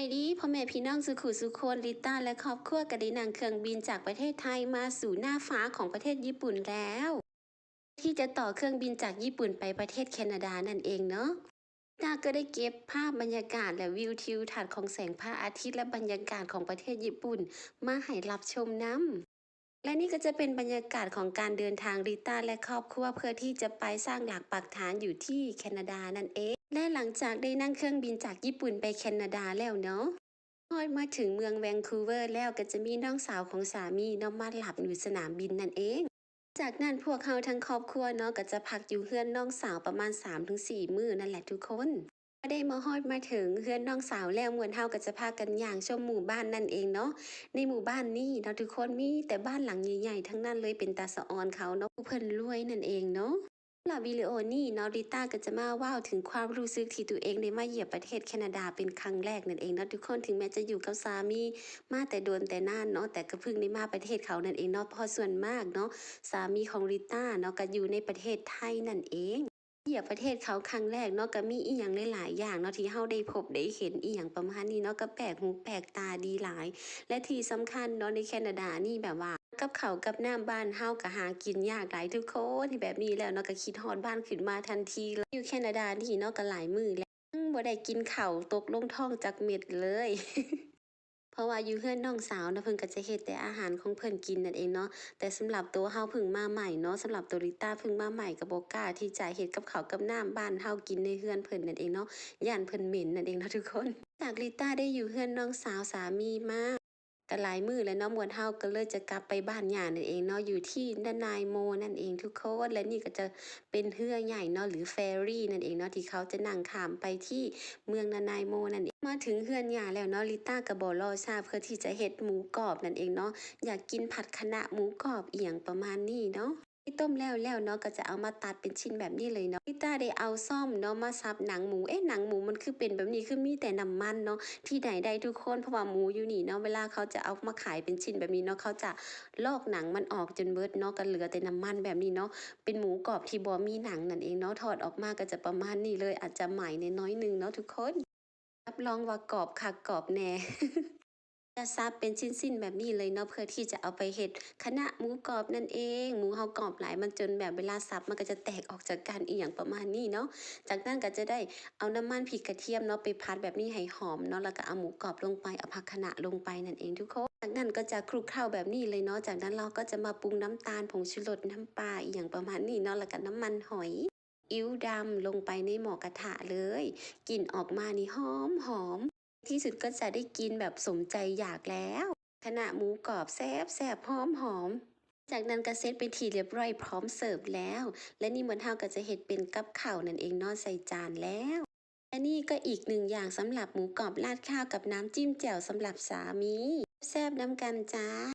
ไอดีพ่อแม่พี่น้องสุขุสุคนลิต้าและครอบครัวก็ได้นั่งเครื่องบินจากประเทศไทยมาสู่หน้าฟ้าของประเทศญี่ปุ่นแล้วที่จะต่อเครื่องบินจากญี่ปุ่นไปประเทศแคนาดานั่นเองเนาะลิต้าก็ได้เก็บภาพบรรยากาศและวิวทิวทัศน์ของแสงพระอาทิตย์และบรรยากาศของประเทศญี่ปุ่นมาให้รับชมน้ำและนี่ก็จะเป็นบรรยากาศของการเดินทางลิต้าและครอบครัวเพื่อที่จะไปสร้างหลักปักฐานอยู่ที่แคนาดานั่นเองและหลังจากได้นั่งเครื่องบินจากญี่ปุ่นไปแคนาดาแล้วเนาะ พอมาถึงเมืองแวนคูเวอร์แล้วก็จะมีน้องสาวของสามีเนาะมาหลับอยู่สนามบินนั่นเอง จากนั้นพวกเขาทั้งครอบครัวเนาะก็จะพักอยู่เฮือนน้องสาวประมาณ3-4มื้อนั่นแหละทุกคนพอได้มาฮอดมาถึงเฮือนน้องสาวแล้วมวลเฮาก็จะพากันย่างชมหมู่บ้านนั่นเองเนาะในหมู่บ้านนี้เนาะทุกคนมีแต่บ้านหลังใหญ่ๆทั้งนั้นเลยเป็นตาสะออนเขาเนาะผู้เพิ่นรวยนั่นเองเนาะ สำหรับวิดีโอนี้เนาะริต้าก็จะมาว่าวถึงความรู้สึกที่ตัวเองได้มาเหยียบประเทศแคนาดาเป็นครั้งแรกนั่นเองเนาะทุกคนถึงแม้จะอยู่กับสามีมาแต่โดนแต่นานเนาะแต่ก็เพิ่งได้มาประเทศเขานั่นเองเนาะเพราะส่วนมากเนาะสามีของริต้าเนาะก็อยู่ในประเทศไทยนั่นเองเหยียบประเทศเขาครั้งแรกเนาะก็มีอีหยังหลายๆอย่างเนาะที่เฮาได้พบได้เห็นอีหยังประมาณนี้เนาะก็แปลกหูแปลกตาดีหลายและที่สำคัญเนาะในแคนาดานี่แบบว่ากับเขาวกับน้ำบ้านเฮาก็หากินยากหลายทุกคนที่แบบนี้แล้วเนาะก็คิดฮอดบ้านขึ้นมาทันทีเลยอยู่แคนาดานี่เนาะก็หลายมื้อแล้วบ่ได้กินข้าวตกลงท้องจักเม็ดเลย เพราะว่าอยู่เฮือนน้องสาวนะเพิ่นก็จะเฮ็ดแต่อาหารของเพิ่นกินนั่นเองเนาะแต่สำหรับตัวเฮาเพิ่งมาใหม่เนาะสำหรับตัวริต้าเพิ่งมาใหม่ก็บ่กล้าที่จะเฮ็ดกับข้าวกับน้ำบ้านเฮากินในเฮือนเพิ่นนั่นเองเนาะย้านเพิ่นเหม็นนั่นเองเนาะทุกคนจากริต้าได้อยู่เฮือนน้องสาวสามีมาก็หลายมื้อแล้วเนาะม่วนเฮาก็เลยจะกลับไปบ้านย่านั่นเองเนาะอยู่ที่นานายโมนั่นเองทุกคนและนี่ก็จะเป็นเรือใหญ่เนาะหรือเฟอร์รี่นั่นเองเนาะที่เขาจะนั่งข้ามไปที่เมืองนานายโมนั่นเองมาถึงเฮือนย่าแล้วเนาะริต้าก็บ่รอช้าเพื่อที่จะเฮ็ดหมูกรอบนั่นเองเนาะอยากกินผัดคะน้าหมูกรอบอีหยังประมาณนี้เนาะที่ต้มแล้วเนาะก็จะเอามาตัดเป็นชิ้นแบบนี้เลยเนาะริต้าได้เอาซ่อมเนาะมาสับหนังหมูหนังหมูมันคือเป็นแบบนี้คือมีแต่น้ำมันเนาะที่ไหนได้ทุกคนเพราะว่าหมูอยู่นี่เนาะเวลาเขาจะเอามาขายเป็นชิ้นแบบนี้เนาะเขาจะลอกหนังมันออกจนเบิดเนาะก็เหลือแต่น้ำมันแบบนี้เนาะเป็นหมูกรอบที่บ่มีหนังนั่นเองเนาะทอดออกมาก็จะประมาณนี้เลยอาจจะใหม่น้อยๆนึงเนาะทุกคนรับรองว่ากรอบคักกรอบแน่ จะซับเป็นชิ้นๆแบบนี้เลยเนาะเพื่อที่จะเอาไปเฮ็ดคะน้าหมูกรอบนั่นเองหมูเฮากรอบหลายมันจนแบบเวลาสับมันก็จะแตกออกจากกันอีหยังประมาณนี้เนาะจากนั้นก็จะได้เอาน้ำมันพริกกระเทียมเนาะไปผัดแบบนี้ให้หอมเนาะแล้วก็เอาหมูกรอบลงไปเอาผักคะน้าลงไปนั่นเองทุกคนจากนั้นก็จะคลุกเคล้าแบบนี้เลยเนาะจากนั้นเราก็จะมาปรุงน้ำตาลผงชูรสน้ำปลาอีหยังประมาณนี้เนาะแล้วก็น้ำมันหอยอิ๊วดำลงไปในหม้อกระทะเลยกลิ่นออกมานี่หอม ที่สุดก็จะได้กินแบบสมใจอยากแล้วขณะหมูกรอบแซ่บหอมจากนั้นก็เซตเป็นทีเรียบร้อยพร้อมเสิร์ฟแล้ว และนี่เหมือนเฮาก็จะเห็ดเป็นกับข้าวนั่นเองเนาะใส่จานแล้วและนี่ก็อีกหนึ่งอย่างสำหรับหมูกรอบราดข้าวกับน้ำจิ้มแจ่วสำหรับสามีแซ่บน้ำกันจ้า